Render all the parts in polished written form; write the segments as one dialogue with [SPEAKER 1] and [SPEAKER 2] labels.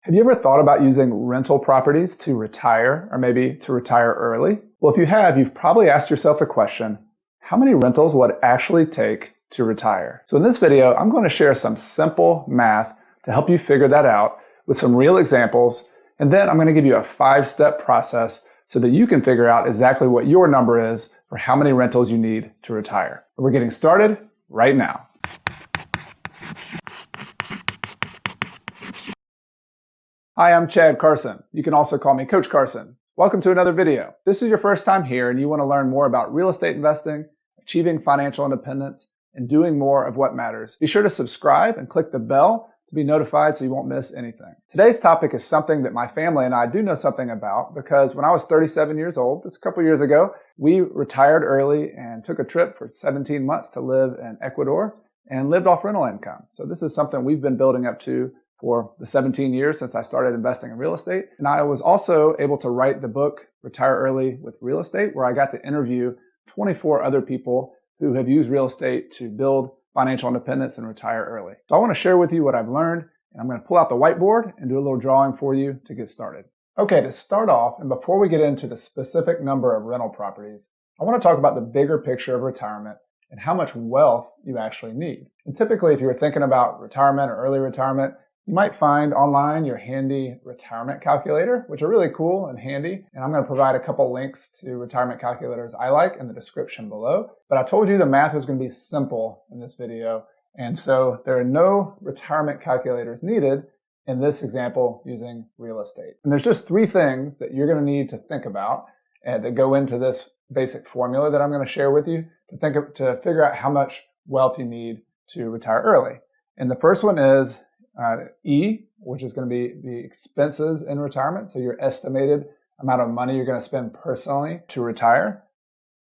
[SPEAKER 1] Have you ever thought about using rental properties to retire or maybe to retire early? Well, if you have, you've probably asked yourself the question, how many rentals would it actually take to retire? So in this video, I'm going to share some simple math to help you figure that out with some real examples. And then I'm going to give you a 5-step process so that you can figure out exactly what your number is for how many rentals you need to retire. We're getting started right now. Hi, I'm Chad Carson. You can also call me Coach Carson. Welcome to another video. If this is your first time here and you want to learn more about real estate investing, achieving financial independence, and doing more of what matters, be sure to subscribe and click the bell to be notified so you won't miss anything. Today's topic is something that my family and I do know something about because when I was 37 years old, just a couple years ago, we retired early and took a trip for 17 months to live in Ecuador and lived off rental income. So this is something we've been building up to for the 17 years since I started investing in real estate. And I was also able to write the book, Retire Early with Real Estate, where I got to interview 24 other people who have used real estate to build financial independence and retire early. So I want to share with you what I've learned, and I'm going to pull out the whiteboard and do a little drawing for you to get started. Okay, to start off, and before we get into the specific number of rental properties, I want to talk about the bigger picture of retirement and how much wealth you actually need. And typically, if you're thinking about retirement or early retirement, you might find online your handy retirement calculator, which are really cool and handy. And I'm going to provide a couple links to retirement calculators I like in the description below. But I told you the math is going to be simple in this video. And so there are no retirement calculators needed in this example using real estate. And there's just 3 things that you're going to need to think about that go into this basic formula that I'm going to share with you to figure out how much wealth you need to retire early. And the first one is E, which is going to be the expenses in retirement. So your estimated amount of money you're going to spend personally to retire.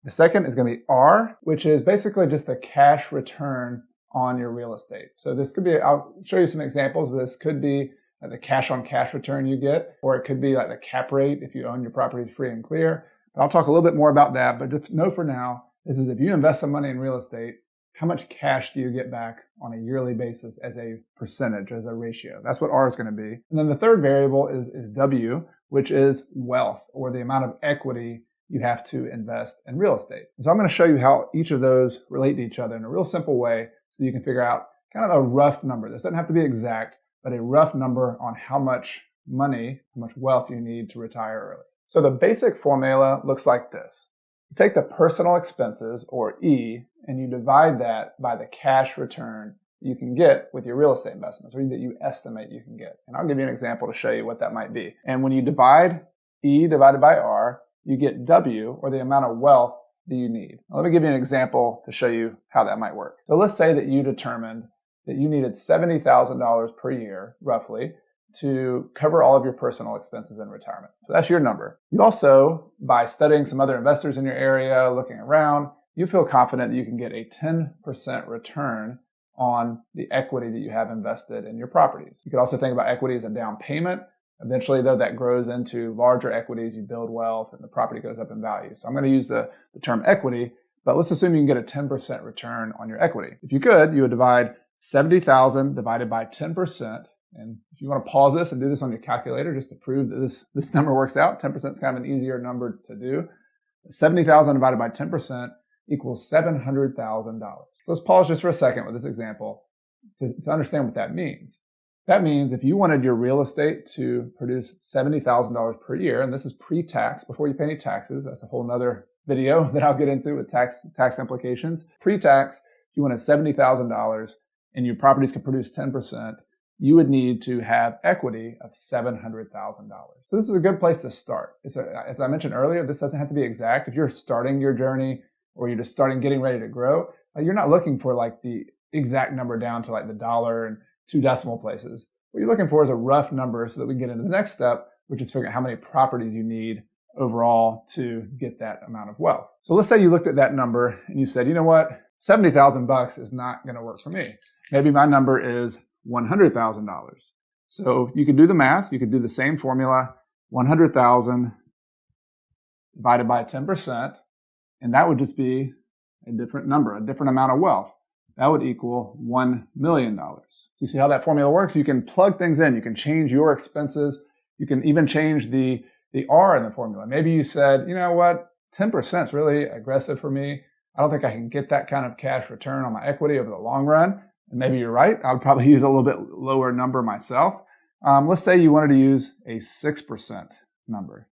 [SPEAKER 1] The second is going to be R, which is basically just the cash return on your real estate. So this could be, I'll show you some examples, but this could be the cash on cash return you get, or it could be like the cap rate if you own your properties free and clear. But I'll talk a little bit more about that, but just know for now, this is if you invest some money in real estate, how much cash do you get back on a yearly basis as a percentage, as a ratio? That's what R is going to be. And then the third variable is W, which is wealth, or the amount of equity you have to invest in real estate. So I'm going to show you how each of those relate to each other in a real simple way so you can figure out kind of a rough number. This doesn't have to be exact, but a rough number on how much money, how much wealth you need to retire early. So the basic formula looks like this. You take the personal expenses, or E, and you divide that by the cash return you can get with your real estate investments, or that you estimate you can get. And I'll give you an example to show you what that might be. And when you divide E divided by R, you get W, or the amount of wealth that you need. Now, let me give you an example to show you how that might work. So let's say that you determined that you needed $70,000 per year, roughly, to cover all of your personal expenses in retirement. So that's your number. You also, by studying some other investors in your area, looking around, you feel confident that you can get a 10% return on the equity that you have invested in your properties. You could also think about equity as a down payment. Eventually, though, that grows into larger equities. You build wealth and the property goes up in value. So I'm going to use the term equity, but let's assume you can get a 10% return on your equity. If you could, you would divide 70,000 divided by 10%. And if you want to pause this and do this on your calculator just to prove that this number works out, 10% is kind of an easier number to do. 70,000 divided by 10% equals $700,000. So let's pause just for a second with this example to understand what that means. That means if you wanted your real estate to produce $70,000 per year, and this is pre-tax, before you pay any taxes, that's a whole nother video that I'll get into with tax implications. Pre-tax, if you wanted $70,000 and your properties could produce 10%, you would need to have equity of $700,000. So this is a good place to start. As I mentioned earlier, this doesn't have to be exact. If you're starting your journey or you're just getting ready to grow, you're not looking for like the exact number down to like the dollar and 2 decimal places. What you're looking for is a rough number so that we can get into the next step, which is figuring out how many properties you need overall to get that amount of wealth. So let's say you looked at that number and you said, you know what, $70,000 is not going to work for me. Maybe my number is $100,000. So you could do the math. You could do the same formula, 100,000 divided by 10%, and that would just be a different number, a different amount of wealth. that would equal $1 million. So you see how that formula works? You can plug things in. You can change your expenses. You can even change the R in the formula. Maybe you said, you know what, 10% is really aggressive for me. I don't think I can get that kind of cash return on my equity over the long run. And maybe you're right. I would probably use a little bit lower number myself. Let's say you wanted to use a 6% number.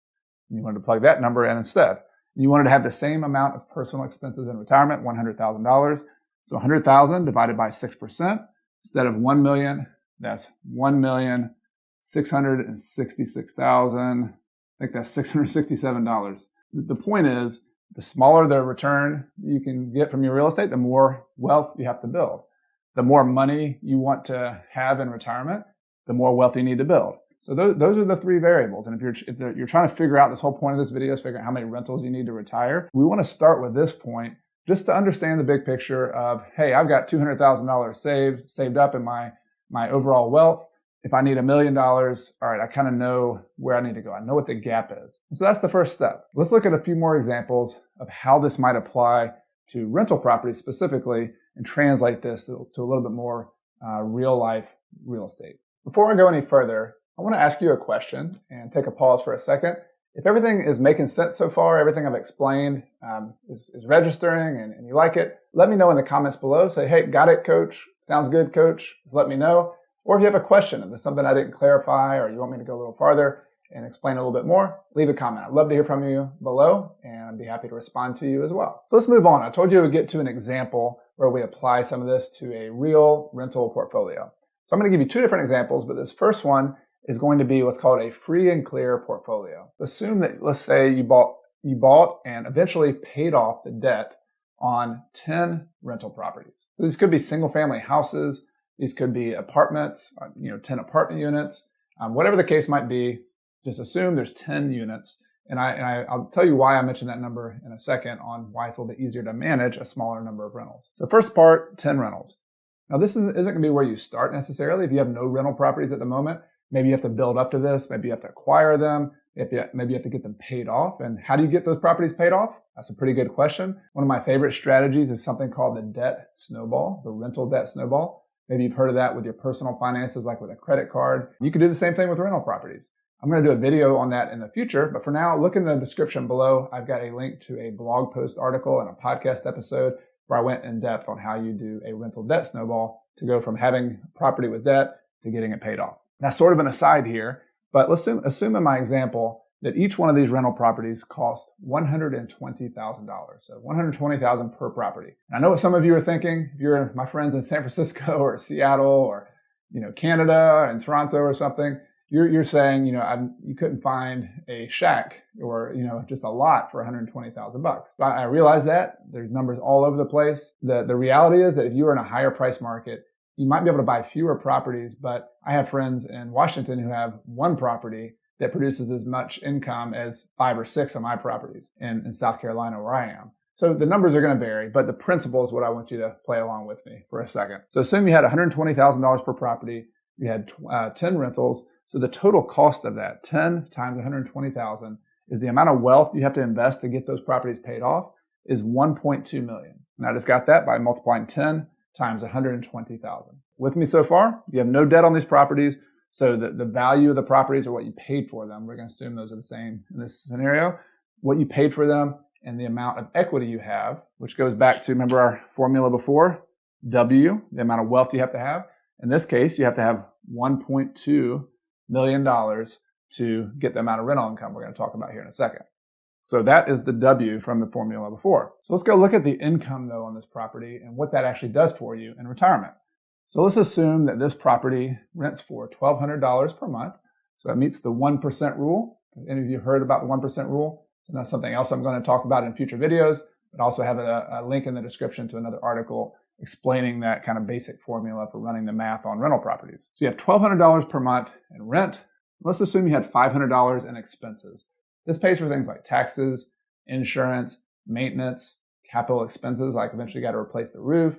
[SPEAKER 1] You wanted to plug that number in instead. You wanted to have the same amount of personal expenses in retirement, $100,000. So 100,000 divided by 6%, instead of 1 million, that's 1,666,000. I think that's $667. The point is, the smaller the return you can get from your real estate, the more wealth you have to build. The more money you want to have in retirement, the more wealth you need to build. So those are the three variables. And if you're trying to figure out, this whole point of this video is figuring out how many rentals you need to retire, we want to start with this point just to understand the big picture of, hey, I've got $200,000 saved up in my overall wealth. If I need $1 million, all right, I kind of know where I need to go. I know what the gap is. And so that's the first step. Let's look at a few more examples of how this might apply to rental properties specifically and translate this to a little bit more real life real estate. Before I go any further, I want to ask you a question and take a pause for a second. If everything is making sense so far, everything I've explained is registering and you like it, let me know in the comments below. Say, hey, got it, coach. Sounds good, coach. Just let me know. Or if you have a question, if there's something I didn't clarify or you want me to go a little farther and explain a little bit more, leave a comment. I'd love to hear from you below and I'd be happy to respond to you as well. So let's move on. I told you to get to an example where we apply some of this to a real rental portfolio. So I'm going to give you two different examples, but this first one is going to be what's called a free and clear portfolio. Assume that, let's say you bought and eventually paid off the debt on 10 rental properties. So these could be single family houses. These could be apartments, 10 apartment units, whatever the case might be. Just assume there's 10 units. And I'll tell you why I mentioned that number in a second on why it's a little bit easier to manage a smaller number of rentals. So first part, 10 rentals. Now this isn't going to be where you start necessarily. If you have no rental properties at the moment, maybe you have to build up to this. Maybe you have to acquire them. Maybe you have to get them paid off. And how do you get those properties paid off? That's a pretty good question. One of my favorite strategies is something called the debt snowball, the rental debt snowball. Maybe you've heard of that with your personal finances, like with a credit card. You could do the same thing with rental properties. I'm going to do a video on that in the future, but for now, look in the description below. I've got a link to a blog post article and a podcast episode where I went in depth on how you do a rental debt snowball to go from having property with debt to getting it paid off. Now, sort of an aside here, but let's assume in my example that each one of these rental properties cost $120,000. So $120,000 per property. And I know what some of you are thinking. If you're my friends in San Francisco or Seattle or Canada and Toronto or something, you're saying you couldn't find a shack or just a lot for $120,000. But I realize that there's numbers all over the place. The reality is that if you were in a higher price market, you might be able to buy fewer properties, but I have friends in Washington who have one property that produces as much income as 5 or 6 of my properties in South Carolina where I am. So the numbers are going to vary, but the principle is what I want you to play along with me for a second. So assume you had $120,000 per property, you had 10 rentals. So the total cost of that, 10 times 120,000, is the amount of wealth you have to invest to get those properties paid off, is $1.2 million. And I just got that by multiplying 10 times 120,000. With me so far? You have no debt on these properties, so the value of the properties are what you paid for them. We're going to assume those are the same in this scenario. What you paid for them and the amount of equity you have, which goes back to, remember our formula before? W, the amount of wealth you have to have. In this case, you have to have $1.2 million to get the amount of rental income we're going to talk about here in a second. So that is the W from the formula before. So let's go look at the income though on this property and what that actually does for you in retirement. So let's assume that this property rents for $1,200 per month. So that meets the 1% rule. Have any of you heard about the 1% rule? And that's something else I'm going to talk about in future videos, but also have a link in the description to another article explaining that kind of basic formula for running the math on rental properties. So you have $1,200 per month in rent. Let's assume you had $500 in expenses. This pays for things like taxes, insurance, maintenance, capital expenses, like eventually you got to replace the roof,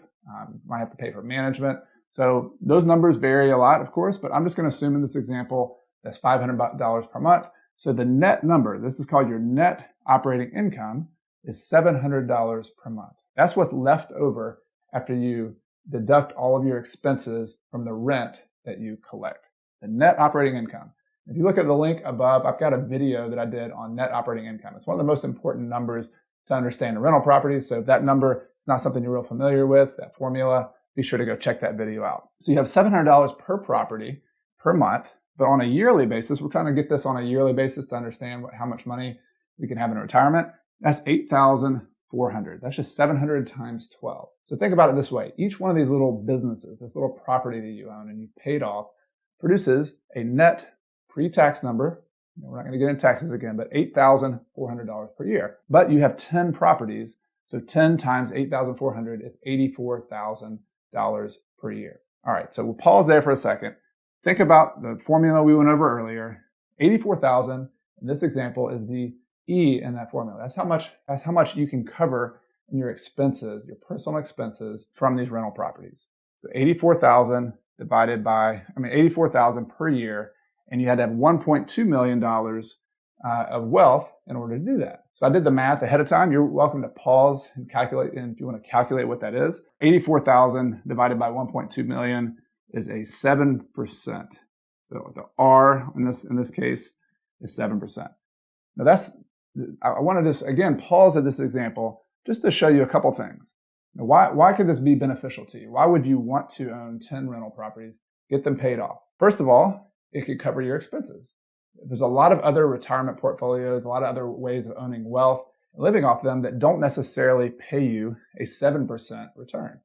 [SPEAKER 1] might have to pay for management. So those numbers vary a lot, of course, but I'm just going to assume in this example that's $500 per month. So the net number, this is called your net operating income, is $700 per month. That's what's left over after you deduct all of your expenses from the rent that you collect, the net operating income. If you look at the link above, I've got a video that I did on net operating income. It's one of the most important numbers to understand rental properties. So if that number is not something you're real familiar with, that formula, be sure to go check that video out. So you have $700 per property per month, but on a yearly basis, we're trying to get this on a yearly basis to understand how much money we can have in retirement. That's $8,400. That's just 700 times 12. So think about it this way. Each one of these little businesses, this little property that you own and you paid off, produces a net pre-tax number. We're not going to get into taxes again, but $8,400 per year. But you have 10 properties, so 10 times 8,400 is $84,000 per year. All right, so we'll pause there for a second. Think about the formula we went over earlier. 84,000 in this example is the E in that formula. That's how much you can cover in your expenses, your personal expenses from these rental properties. So 84,000 divided by, 84,000 per year, and you had to have $1.2 million of wealth in order to do that. So I did the math ahead of time. You're welcome to pause and calculate, and if you want to calculate what that is. 84,000 divided by 1.2 million is a 7%. So the R in this case is 7%. Now I want to just again pause at this example just to show you a couple things. Now, why could this be beneficial to you? Why would you want to own 10 rental properties, get them paid off? First of all, it could cover your expenses. There's a lot of other retirement portfolios, a lot of other ways of owning wealth, and living off them that don't necessarily pay you a 7% return.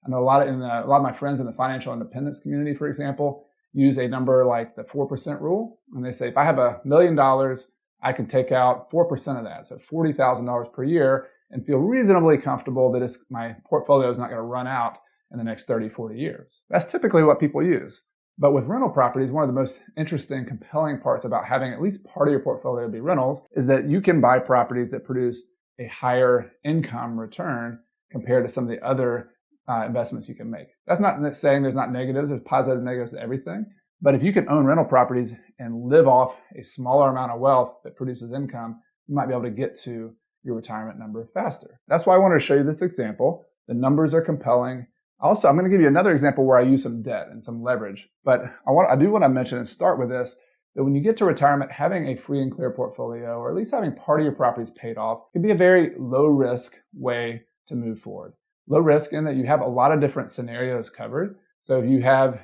[SPEAKER 1] I know a lot of my friends in the financial independence community, for example, use a number like the 4% rule. And they say, if I have $1 million, I can take out 4% of that, so $40,000 per year, and feel reasonably comfortable that my portfolio is not going to run out in the next 30, 40 years. That's typically what people use. But with rental properties, one of the most interesting, compelling parts about having at least part of your portfolio be rentals is that you can buy properties that produce a higher income return compared to some of the other investments you can make. That's not saying there's not negatives. There's positive and negatives to everything. But if you can own rental properties and live off a smaller amount of wealth that produces income, you might be able to get to your retirement number faster. That's why I wanted to show you this example. The numbers are compelling. Also, I'm going to give you another example where I use some debt and some leverage. But I do want to mention and start with this, that when you get to retirement, having a free and clear portfolio, or at least having part of your properties paid off, can be a very low risk way to move forward. Low risk in that you have a lot of different scenarios covered. So if you have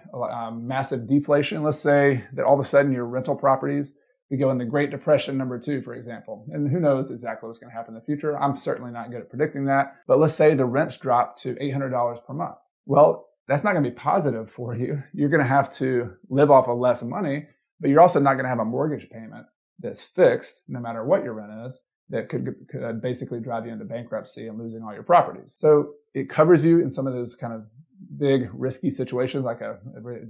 [SPEAKER 1] massive deflation, let's say that all of a sudden your rental properties, we go in the Great Depression #2, for example, and who knows exactly what's going to happen in the future. I'm certainly not good at predicting that. But let's say the rents drop to $800 per month. Well, that's not going to be positive for you. You're going to have to live off of less money, but you're also not going to have a mortgage payment that's fixed, no matter what your rent is, that could basically drive you into bankruptcy and losing all your properties. So it covers you in some of those kind of big risky situations like a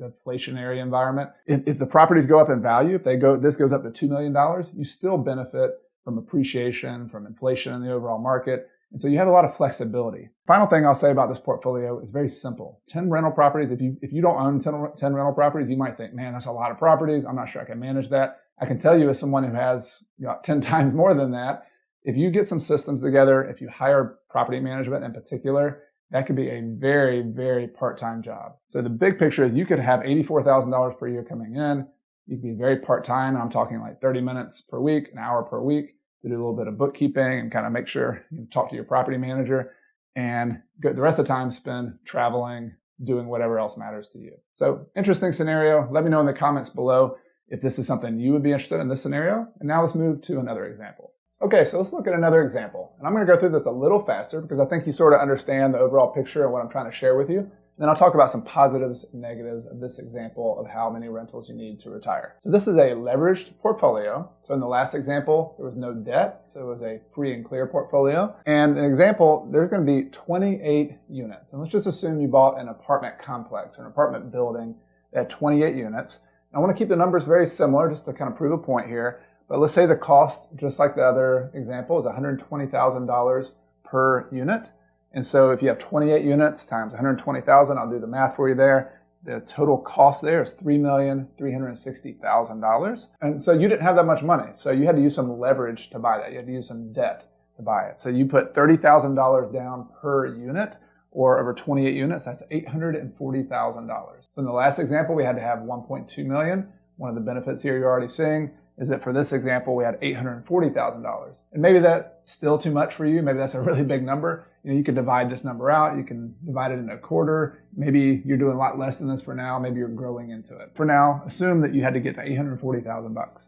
[SPEAKER 1] deflationary environment. If the properties go up in value, this goes up to $2 million, you still benefit from appreciation, from inflation in the overall market. And so you have a lot of flexibility. Final thing I'll say about this portfolio is very simple. 10 rental properties, if you don't own 10 rental properties, you might think, man, that's a lot of properties. I'm not sure I can manage that. I can tell you as someone who has 10 times more than that, if you get some systems together, if you hire property management in particular, that could be a very, very part-time job. So the big picture is you could have $84,000 per year coming in. You could be very part-time. I'm talking like 30 minutes per week, an hour per week, to do a little bit of bookkeeping and kind of make sure you talk to your property manager, and the rest of the time spend traveling, doing whatever else matters to you. So interesting scenario. Let me know in the comments below if this is something you would be interested in this scenario. And now let's move to another example. Okay, so let's look at another example. And I'm going to go through this a little faster because I think you sort of understand the overall picture and what I'm trying to share with you. Then I'll talk about some positives and negatives of this example of how many rentals you need to retire. So this is a leveraged portfolio. So in the last example, there was no debt. So it was a free and clear portfolio. And an example, there's going to be 28 units. And let's just assume you bought an apartment complex or an apartment building that had 28 units. And I want to keep the numbers very similar just to kind of prove a point here. But let's say the cost, just like the other example, is $120,000 per unit. And so if you have 28 units times 120,000, I'll do the math for you there. The total cost there is $3,360,000. And so you didn't have that much money. So you had to use some leverage to buy that. You had to use some debt to buy it. So you put $30,000 down per unit, or over 28 units, that's $840,000. So in the last example, we had to have 1.2 million. One of the benefits here you're already seeing is that for this example, we had $840,000. And maybe that's still too much for you. Maybe that's a really big number. You could divide this number out. You can divide it into a quarter. Maybe you're doing a lot less than this for now. Maybe you're growing into it. For now, assume that you had to get to $840,000.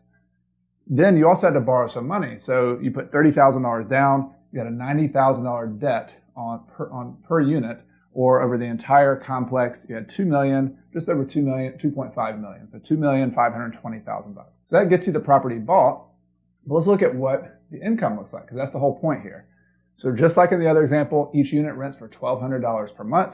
[SPEAKER 1] Then you also had to borrow some money. So you put $30,000 down. You got a $90,000 debt per unit, or over the entire complex, you had 2 million, just over 2 million, 2.5 million. So $2,520,000. So that gets you the property bought. But let's look at what the income looks like, because that's the whole point here. So just like in the other example, each unit rents for $1,200 per month.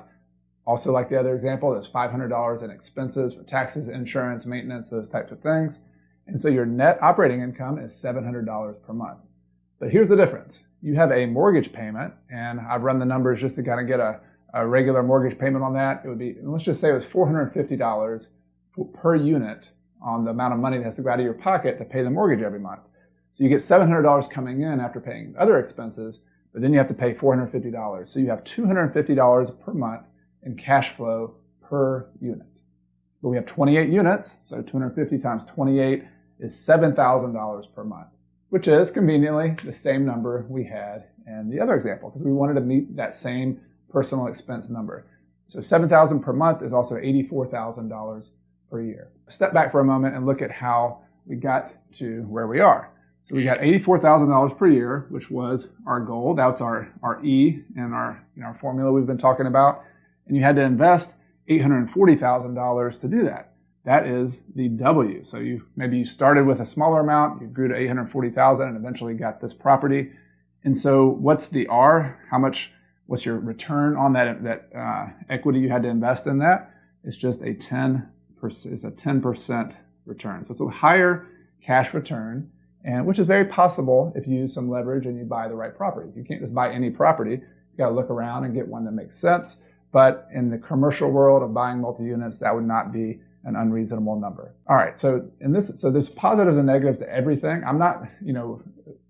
[SPEAKER 1] Also like the other example, there's $500 in expenses for taxes, insurance, maintenance, those types of things. And so your net operating income is $700 per month. But here's the difference. You have a mortgage payment, and I've run the numbers just to kind of get a regular mortgage payment on that. It would be, let's just say it was $450 per unit on the amount of money that has to go out of your pocket to pay the mortgage every month. So you get $700 coming in after paying other expenses, but then you have to pay $450. So you have $250 per month in cash flow per unit. But we have 28 units, so 250 times 28 is $7,000 per month, which is conveniently the same number we had in the other example, because we wanted to meet that same personal expense number. So $7,000 per month is also $84,000 per year. Step back for a moment and look at how we got to where we are. So we got $84,000 per year, which was our goal. That's our E in our formula we've been talking about. And you had to invest $840,000 to do that. That is the W. So maybe you started with a smaller amount, you grew to $840,000 and eventually got this property. And so what's the R? What's your return on that equity you had to invest in that? It's just a 10%. It's a 10% return. So it's a higher cash return, and which is very possible if you use some leverage and you buy the right properties. You can't just buy any property. You got to look around and get one that makes sense. But in the commercial world of buying multi-units, that would not be an unreasonable number. All right, so there's positives and negatives to everything. I'm not,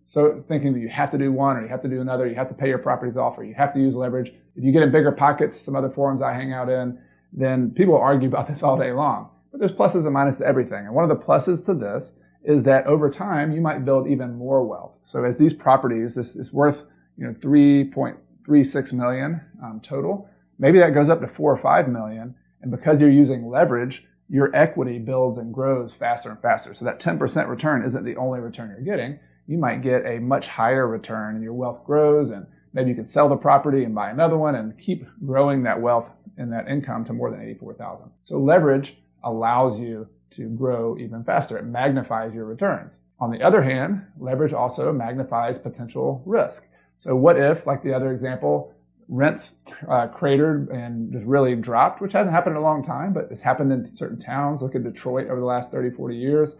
[SPEAKER 1] so thinking that you have to do one or you have to do another, you have to pay your properties off or you have to use leverage. If you get in bigger pockets, some other forums I hang out in, then people argue about this all day long. But there's pluses and minuses to everything. And one of the pluses to this is that over time, you might build even more wealth. So as these properties, this is worth 3.36 million total. Maybe that goes up to 4 or 5 million. And because you're using leverage, your equity builds and grows faster and faster. So that 10% return isn't the only return you're getting. You might get a much higher return and your wealth grows, and maybe you can sell the property and buy another one and keep growing that wealth and that income to more than $84,000. So leverage allows you to grow even faster. It magnifies your returns. On the other hand, leverage also magnifies potential risk. So what if, like the other example, rents cratered and just really dropped, which hasn't happened in a long time, but it's happened in certain towns. Look at Detroit over the last 30, 40 years.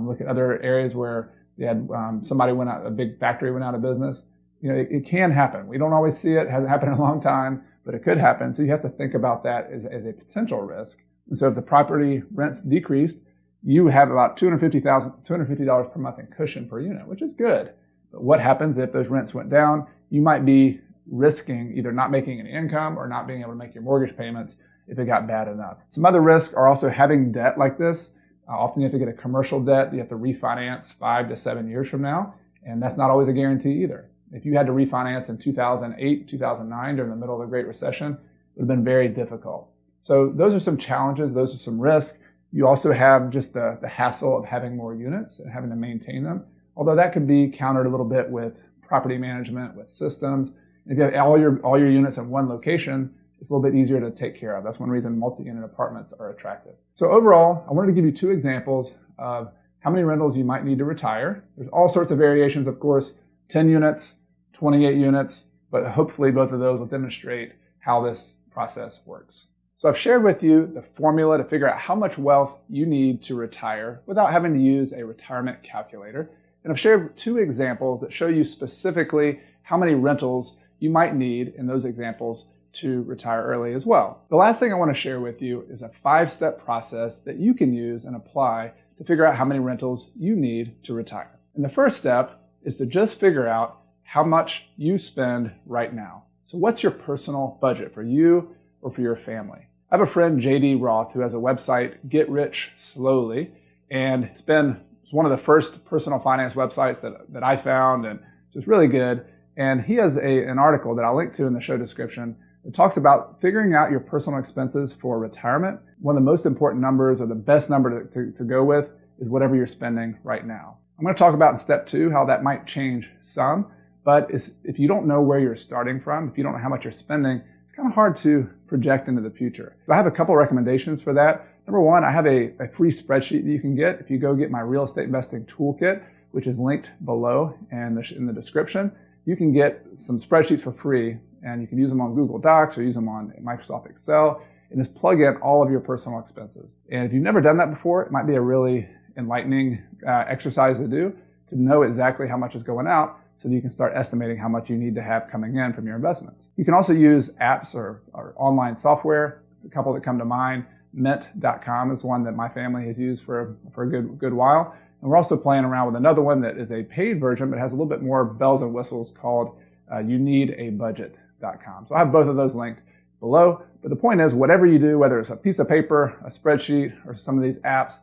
[SPEAKER 1] Look at other areas where they had a big factory went out of business. It can happen. We don't always see it. It hasn't happened in a long time, but it could happen. So you have to think about that as a potential risk. And so if the property rents decreased, you have about $250 per month in cushion per unit, which is good. But what happens if those rents went down? You might be risking either not making any income or not being able to make your mortgage payments if it got bad enough. Some other risks are also having debt like this. Often you have to get a commercial debt. You have to refinance 5 to 7 years from now, and that's not always a guarantee either. If you had to refinance in 2008, 2009 during the middle of the Great Recession, it would have been very difficult. So those are some challenges. Those are some risks. You also have just the hassle of having more units and having to maintain them, although that could be countered a little bit with property management, with systems. If you have all your units in one location, it's a little bit easier to take care of. That's one reason multi-unit apartments are attractive. So overall, I wanted to give you 2 examples of how many rentals you might need to retire. There's all sorts of variations, of course, 10 units, 28 units, but hopefully both of those will demonstrate how this process works. So I've shared with you the formula to figure out how much wealth you need to retire without having to use a retirement calculator. And I've shared 2 examples that show you specifically how many rentals you might need in those examples to retire early as well. The last thing I want to share with you is a 5-step process that you can use and apply to figure out how many rentals you need to retire. And the first step is to just figure out how much you spend right now. So what's your personal budget for you or for your family? I have a friend, JD Roth, who has a website, Get Rich Slowly, and it's one of the first personal finance websites that I found, and it's really good. And he has an article that I'll link to in the show description. It talks about figuring out your personal expenses for retirement. One of the most important numbers, or the best number to go with, is whatever you're spending right now. I'm going to talk about in step 2 how that might change some, but if you don't know where you're starting from, if you don't know how much you're spending, it's kind of hard to project into the future. So I have a couple recommendations for that. Number 1, I have a free spreadsheet that you can get if you go get my real estate investing toolkit, which is linked below and in the description. You can get some spreadsheets for free, and you can use them on Google Docs or use them on Microsoft Excel, and just plug in all of your personal expenses. And if you've never done that before, it might be a really enlightening exercise to do, to know exactly how much is going out so that you can start estimating how much you need to have coming in from your investments. You can also use apps or online software. A couple that come to mind, Mint.com is one that my family has used for a good while. And we're also playing around with another one that is a paid version but has a little bit more bells and whistles called YouNeedABudget.com. So I have both of those linked below. But the point is, whatever you do, whether it's a piece of paper, a spreadsheet, or some of these apps,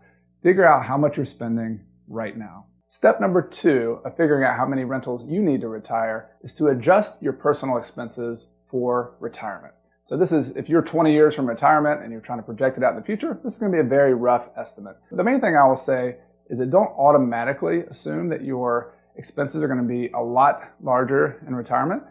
[SPEAKER 1] figure out how much you're spending right now. Step number 2 of figuring out how many rentals you need to retire is to adjust your personal expenses for retirement. So this is, if you're 20 years from retirement and you're trying to project it out in the future, this is going to be a very rough estimate. But the main thing I will say is that don't automatically assume that your expenses are going to be a lot larger in retirement.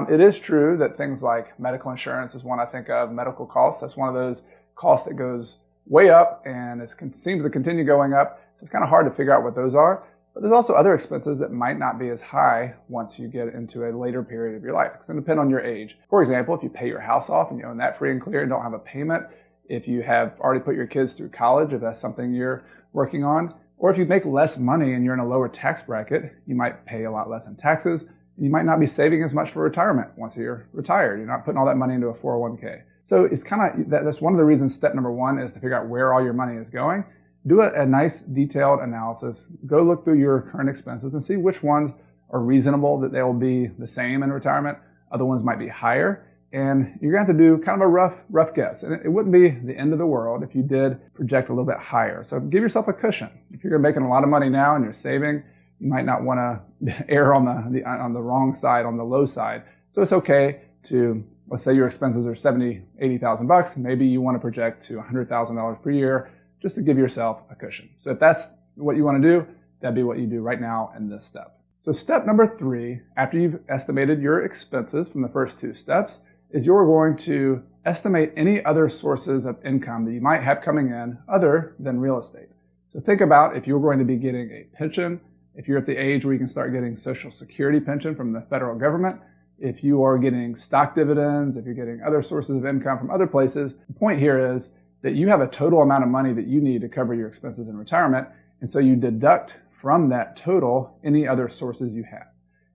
[SPEAKER 1] It is true that things like medical insurance is one I think of, medical costs. That's one of those costs that goes way up and it seems to continue going up. So it's kind of hard to figure out what those are. But there's also other expenses that might not be as high once you get into a later period of your life. It's going to depend on your age. For example, if you pay your house off and you own that free and clear and don't have a payment, if you have already put your kids through college, if that's something you're working on, or if you make less money and you're in a lower tax bracket, you might pay a lot less in taxes. And you might not be saving as much for retirement once you're retired. You're not putting all that money into a 401k. So it's kind of, that's one of the reasons step number 1 is to figure out where all your money is going. Do a nice detailed analysis. Go look through your current expenses and see which ones are reasonable, that they will be the same in retirement. Other ones might be higher. And you're going to have to do kind of a rough guess. And it wouldn't be the end of the world if you did project a little bit higher. So give yourself a cushion. If you're making a lot of money now and you're saving, you might not want to err on the wrong side, on the low side. So it's okay to, let's say your expenses are $70,000, $80,000. Maybe you want to project to $100,000 per year just to give yourself a cushion. So if that's what you want to do, that'd be what you do right now in this step. So step number 3, after you've estimated your expenses from the first 2 steps, is you're going to estimate any other sources of income that you might have coming in other than real estate. So think about if you're going to be getting a pension, if you're at the age where you can start getting Social Security pension from the federal government, if you are getting stock dividends, if you're getting other sources of income from other places. The point here is that you have a total amount of money that you need to cover your expenses in retirement, and so you deduct from that total any other sources you have.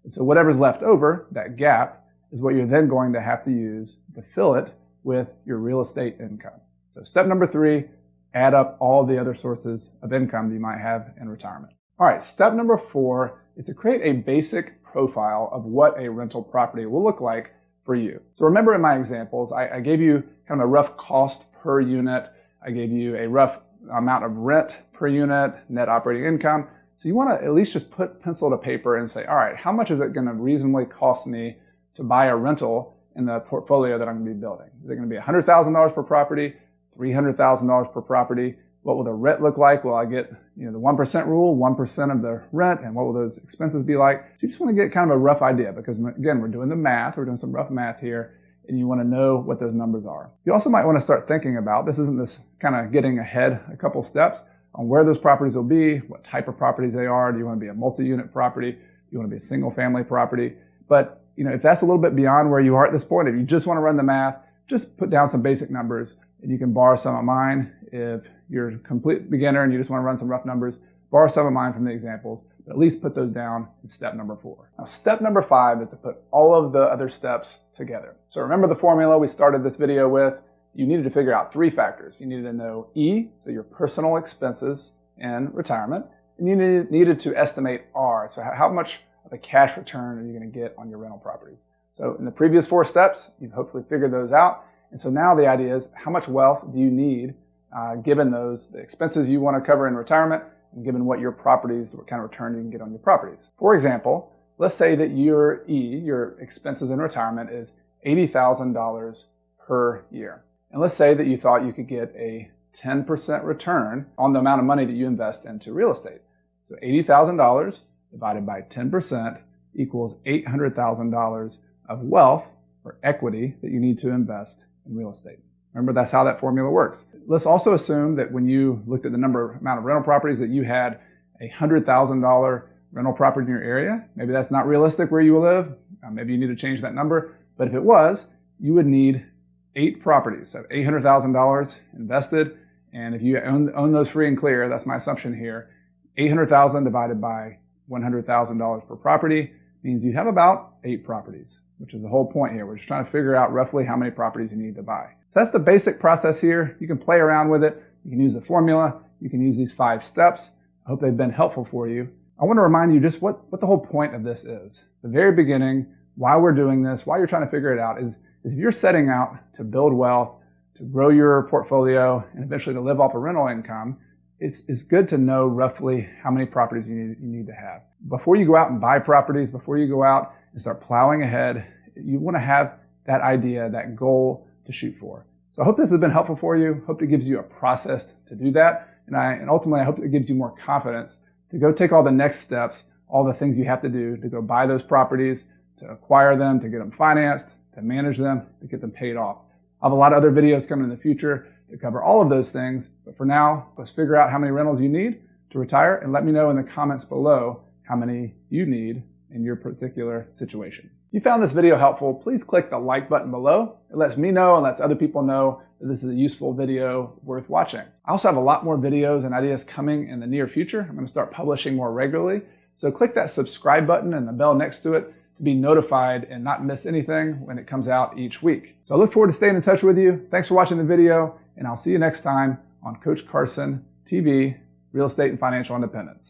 [SPEAKER 1] And so whatever's left over, that gap, is what you're then going to have to use to fill it with your real estate income. So step number 3, add up all the other sources of income that you might have in retirement. All right, step number 4 is to create a basic profile of what a rental property will look like for you. So remember in my examples, I gave you kind of a rough cost per unit. I gave you a rough amount of rent per unit, net operating income. So you want to at least just put pencil to paper and say, all right, how much is it going to reasonably cost me to buy a rental in the portfolio that I'm going to be building? Is it going to be $100,000 per property, $300,000 per property? What will the rent look like? Will I get the 1% rule, 1% of the rent, and what will those expenses be like? So you just want to get kind of a rough idea because, again, we're doing the math. We're doing some rough math here, and you want to know what those numbers are. You also might want to start thinking about, this isn't this kind of getting ahead a couple steps, on where those properties will be, what type of properties they are. Do you want to be a multi-unit property? Do you want to be a single-family property? But if that's a little bit beyond where you are at this point, if you just want to run the math, just put down some basic numbers, and you can borrow some of mine. If you're a complete beginner and you just want to run some rough numbers, borrow some of mine from the examples, but at least put those down in step number 4. Now, step number 5 is to put all of the other steps together. So remember the formula we started this video with? You needed to figure out 3 factors. You needed to know E, so your personal expenses in retirement, and you needed to estimate R, so how much of a cash return are you going to get on your rental properties. So in the previous 4 steps, you've hopefully figured those out. And so now the idea is, how much wealth do you need given the expenses you want to cover in retirement and given what what kind of return you can get on your properties. For example, let's say that your expenses in retirement is $80,000 per year. And let's say that you thought you could get a 10% return on the amount of money that you invest into real estate. So $80,000 divided by 10% equals $800,000 of wealth or equity that you need to invest in real estate. Remember, that's how that formula works. Let's also assume that when you looked at the amount of rental properties, that you had a $100,000 rental property in your area. Maybe that's not realistic where you live. Maybe you need to change that number. But if it was, you would need 8 properties. So $800,000 invested. And if you own those free and clear, that's my assumption here, $800,000 divided by $100,000 per property means you'd have about 8 properties, which is the whole point here. We're just trying to figure out roughly how many properties you need to buy. So that's the basic process here. You can play around with it. You can use the formula. You can use these 5 steps. I hope they've been helpful for you. I want to remind you just what the whole point of this is. The very beginning, why we're doing this, why you're trying to figure it out is if you're setting out to build wealth, to grow your portfolio, and eventually to live off a rental income, it's good to know roughly how many properties you need to have. Before you go out and buy properties, before you go out and start plowing ahead, you want to have that idea, that goal to shoot for. So I hope this has been helpful for you. Hope it gives you a process to do that. And ultimately, I hope it gives you more confidence to go take all the next steps, all the things you have to do to go buy those properties, to acquire them, to get them financed, to manage them, to get them paid off. I'll have a lot of other videos coming in the future to cover all of those things. But for now, let's figure out how many rentals you need to retire, and let me know in the comments below how many you need in your particular situation. If you found this video helpful, please click the like button below. It lets me know and lets other people know that this is a useful video worth watching. I also have a lot more videos and ideas coming in the near future. I'm going to start publishing more regularly. So click that subscribe button and the bell next to it to be notified and not miss anything when it comes out each week. So I look forward to staying in touch with you. Thanks for watching the video, and I'll see you next time on Coach Carson TV, Real Estate and Financial Independence.